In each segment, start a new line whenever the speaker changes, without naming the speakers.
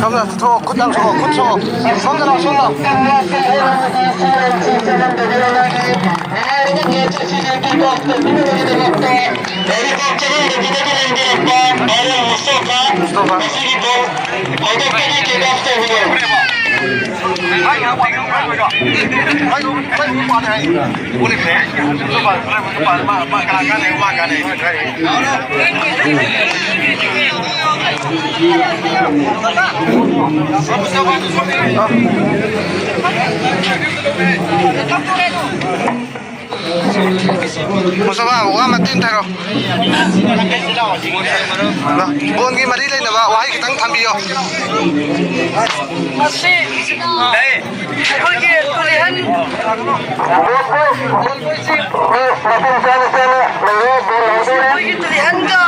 somna tho kutang so kut so somna Mustafa, wa matin tharo. Bon gi mari le na ba wa hi tang thambiyo.
Masi. Dai. Ko ki tulihan. Ko ki tulihan ka.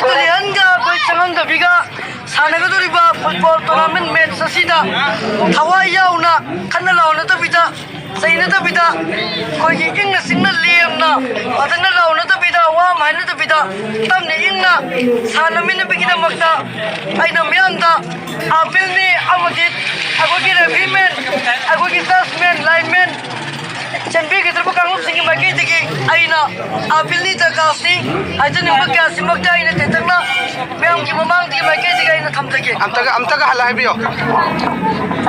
Tulihan ka ko changan da biga 사내가들이봐 풋볼 토너먼트 매치 사시다 하와이야우나 칸나라우나 더비다 사이나 더비다 거기 잉나 싱나 리엠나 아드나 라우나 더비다 와 마이나 더비다 땀네 잉나 사나미나 비기나 막다 아이나 미안다 아빌니 아무짓 아고기 레비맨 아고기 사스맨 라인맨 Champion kita bukan ngomong singgih bagi tiki aina apil ni terkasih aja ni mereka simak dah aina tetap na memang kita memang tiki bagi tiki aina tham tiki
Amtaga halai biyo.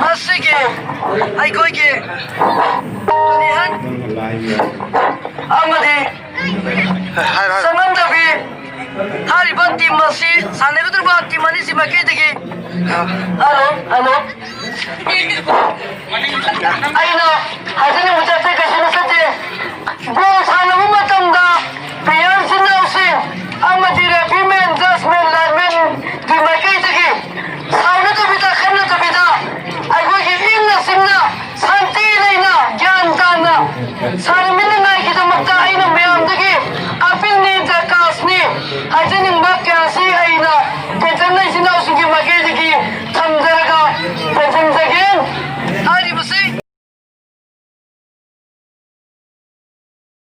asik ke ai koi ke lihat amade sangat tapi hari banti masih sana itu banti mana sih bagi tiki halo aina aja ni muda saya kasih saja bos sana rumah tangga biar senang amade refimen jasmen lamen di bagi tiki sana tu bida kena tu bida aku ini inna sinna santi laina jantana sana